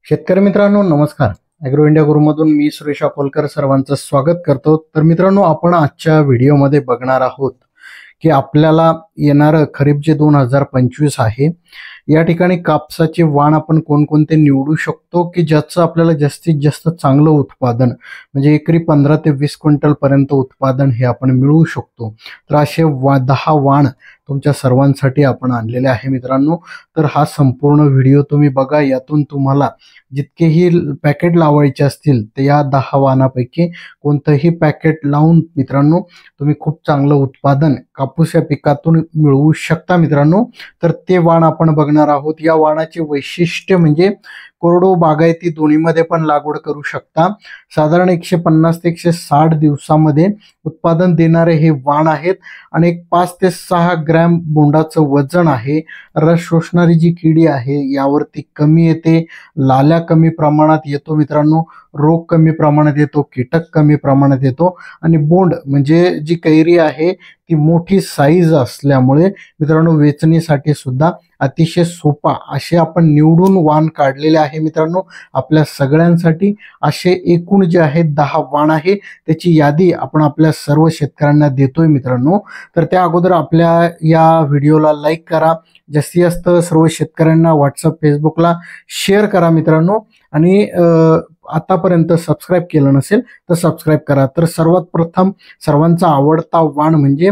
शेतकरी मित्रांनो नमस्कार. ॲग्रो इंडिया गुरुमधून मी सुरेश अकोलकर सर्वांचं स्वागत करतो. तर मित्रांनो, आपण आजच्या व्हिडिओमध्ये बघणार आहोत की आपल्याला येणारं खरीप जे 2025 आहे, या ठिकाणी कापसाचे वाण आपण कोणकोणते निवडू शकतो की ज्याचं आपल्याला जास्तीत जास्त चांगलं उत्पादन म्हणजे एकरी 15 ते 20 क्विंटल पर्यंत उत्पादन हे आपण मिळवू शकतो. तर असे 10 वाण तुमच्या सर्वांसाठी आपण आणलेले आहे मित्रांनो. तर हा संपूर्ण व्हिडिओ तुम्ही बघा. यातून तुम्हाला जितकेही पॅकेट लावायचे असतील तर या 10 वाणापैकी कोणतंही पॅकेट लावून मित्रांनो तुम्ही खूप चांगलं उत्पादन कापूस या पिकातून मिळवू शकता मित्रांनो. तर ते वाण आपण बघणार आहोत. या वाणाचे वैशिष्ट्य म्हणजे कोरडो बागायती दोन्हीमध्ये पण लागवड करू शकता. साधारण 150 ते 160 दिवसामध्ये उत्पादन देणारे हे वाण आहेत आणि 5 ते 6 ग्रॅम बोंडाचं वजन आहे. रस शोषणारी जी किडी आहे यावरती कमी येते, लाल्या कमी प्रमाणात येतो मित्रांनो, रोग कमी प्रमाणात येतो, कीटक कमी प्रमाणात येतो आणि बोंड म्हणजे जी कैरी आहे ती मोठी साईज असल्यामुळे मित्रांनो वेचणीसाठी सुद्धा अतिशय सोपा असे आपण निवडून वाण काढलेले आहे मित्रांनो आपल्या सगळ्यांसाठी. असे एकूण जे आहेत 10 वाण आहे त्याची यादी आपण आपल्या सर्व शेतकऱ्यांना देतोय मित्रांनो. तर त्या अगोदर आपल्या या व्हिडिओला लाईक करा, जास्तीत जास्त सर्व शेतकऱ्यांना व्हॉट्सअप फेसबुकला शेअर करा मित्रांनो आणि आतापर्यंत सबस्क्राईब केलं नसेल तर सबस्क्राईब करा. तर सर्वात प्रथम सर्वांचा आवडता वाण म्हणजे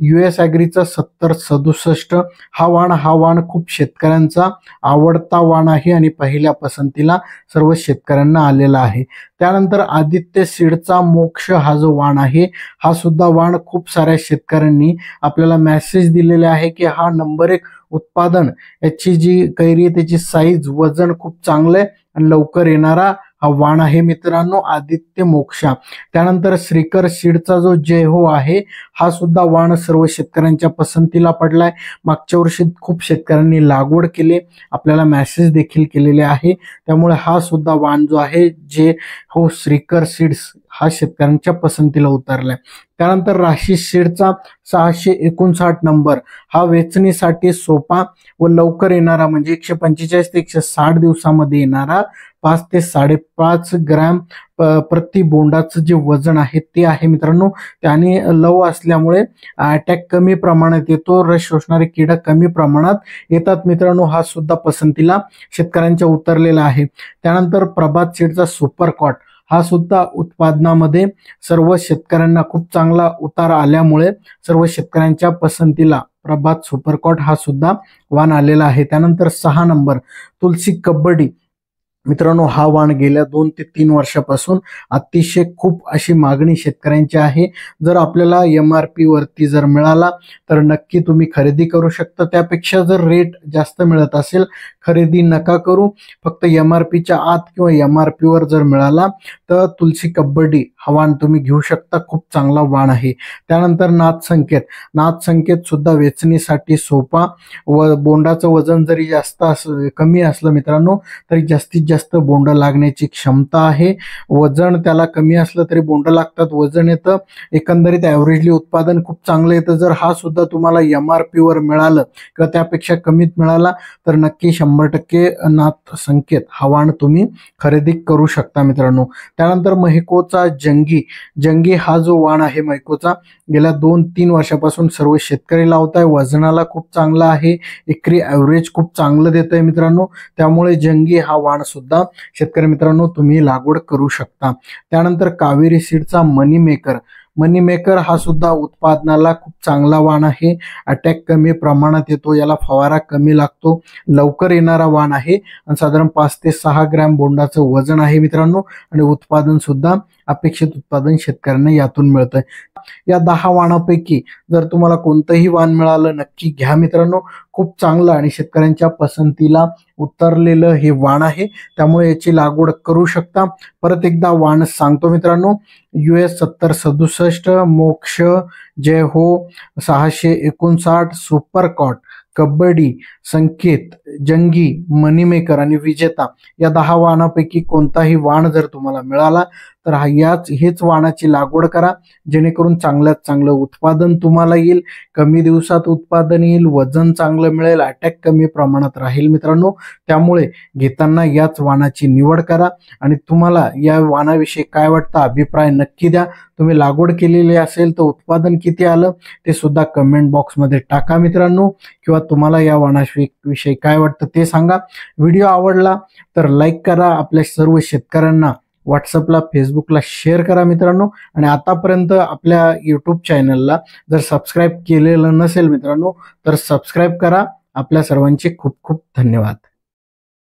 US ॲग्रीचा 7067 हा वाण खूप शेतकऱ्यांचा आवडता वाण आहे आणि पहिल्या पसंतीला सर्व शेतकऱ्यांना आलेला आहे. त्यानंतर आदित्य सीडचा मोक्ष हा जो वाण आहे हा सुद्धा वाण खूप साऱ्या शेतकऱ्यांनी आपल्याला मेसेज दिलेले आहे की हा नंबर 1 उत्पादन, याची जी कैरी आहे त्याची साईज वजन खूप चांगलं आहे आणि लवकर येणारा हा वाण आहे मित्रांनो आदित्य मोक्षा. त्यानंतर श्रीकर सीडचा जो जय हो आहे हा सुद्धा वाण सर्व शेतकऱ्यांच्या पसंतीला पडलाय. मागच्या वर्षी खूप शेतकऱ्यांनी लागवड केली, आपल्याला मेसेज देखील केलेले आहे. त्यामुळे हा सुद्धा वाण जो आहे जे हो श्रीकर सीड्स हा शेतकऱ्यांच्या पसंतीला उतरलाय. त्यानंतर राशी सीडचा 659 नंबर हा वेचणीसाठी सोपा व लवकर येणारा म्हणजे 145 ते 160 दिवसामध्ये येणारा 5 ते 5.5 ग्रॅम प्रति बोंडाचं जे वजन आहे ते आहे मित्रांनो. त्याने लव असल्यामुळे अटॅक कमी प्रमाणात येतो, रस शोषणारे किडा कमी प्रमाणात येतात मित्रांनो. हा सुद्धा पसंतीला शेतकऱ्यांच्या उतरलेला आहे. त्यानंतर प्रभात सीडचा सुपर कॉट हा सुद्धा उत्पादनामध्ये सर्व शेतकऱ्यांना खूप चांगला उतार आल्यामुळे सर्व शेतकऱ्यांच्या पसंतीला प्रभात सुपरकॉट हा सुद्धा वाण आलेला आहे. त्यानंतर 6 नंबर तुलसी कबड्डी मित्रांनो हा वाण गेल्या 2 ते 3 वर्षापासून अतिशय खूप अशी मागणी शेतकऱ्यांची आहे. जर आपल्याला MRP वरती जर मिळाला तर नक्की तुम्ही खरेदी करू शकता. त्यापेक्षा जर रेट जास्त मिळत असेल खरेदी नका करू, फक्त MRPच्या आत किंवा MRP वर जर मिळाला तर तुलसी कबड्डी हा वाण तुम्ही घेऊ शकता, खूप चांगला वाण आहे. त्यानंतर नाथ संकेत सुद्धा वेचणीसाठी सोपा व बोंडाचं वजन जरी जास्त कमी असलं मित्रांनो तरी जास्तीत जास्त बोंड लागण्याची क्षमता आहे. वजन त्याला कमी असलं तरी बोंड लागतात, वजन येतं, एकंदरीत ॲव्हरेजली उत्पादन खूप चांगलं येतं. जर हा सुद्धा तुम्हाला MRP वर मिळालं किंवा त्यापेक्षा कमीत मिळाला तर नक्की 100% नाथ संकेत हा वाण तुम्ही खरेदी करू शकता मित्रांनो. त्यानंतर महिकोचा जंगी हा जो वाण आहे महिकोचा गेल्या 2-3 वर्षापासून सर्व शेतकरी लावताय, वजनाला खूप चांगला आहे, एकरी ॲव्हरेज खूप चांगलं देत आहे मित्रांनो. त्यामुळे जंगी हा वाण सुद्धा शेतकरी मित्रांनो तुम्ही लागवड करू शकता. त्यानंतर कावेरी सीडचा मनी मेकर हा सुद्धा उत्पादनाला खूप चांगला वाण आहे, अटॅक कमी प्रमाणात येतो, याला फवारा कमी लागतो, लवकर येणारा वाण आहे आणि साधारण 5 ते 6 ग्रॅम बोंडाचं वजन आहे मित्रांनो आणि उत्पादन सुद्धा अपेक्षित उत्पादन शेतकऱ्यांना यातून मिळतंय. या 10 वाणापैकी जर तुम्हाला कोणतंही वाण मिळालं नक्की घ्या मित्रांनो, खूप चांगलं आणि शेतकऱ्यांच्या पसंतीला उतरलेलं हे वाण आहे, त्यामुळे याची लागवड करू शकता. परत एकदा वाण सांगतो मित्रांनो, US 7067 मोक्ष, जय हो, 659 सुपर कॉट, कबड्डी, संकेत, जंगी, मनीमेकर आणि विजेता या 10 वाणापैकी कोणताही वाण जर तुम्हाला मिळाला तर हेच वाणाची लागवड करा, जेणेकरून चांगल्यात चांगलं उत्पादन तुम्हाला येईल, कमी दिवसात उत्पादन येईल, वजन चांगलं मिळेल, अटॅक कमी प्रमाणात राहील मित्रांनो. त्यामुळे घेताना याच वाणाची निवड करा. आणि तुम्हाला या वाणाविषयी काय वाटतं अभिप्राय नक्की द्या. तुम्ही लागवड केलेली असेल तर उत्पादन किती आलं ते सुद्धा कमेंट बॉक्समध्ये टाका मित्रांनो, किंवा तुम्हाला या वाणाविषयी काय वाटतं ते सांगा. व्हिडिओ आवडला तर लाईक करा, आपल्या सर्व शेतकऱ्यांना व्हॉट्सअपला फेसबुकला शेअर करा मित्रांनो. आणि आतापर्यंत आपल्या यूट्यूब चॅनलला जर सबस्क्राईब केलेलं नसेल मित्रांनो तर सबस्क्राईब करा. आपल्या सर्वांचे खूप खूप धन्यवाद.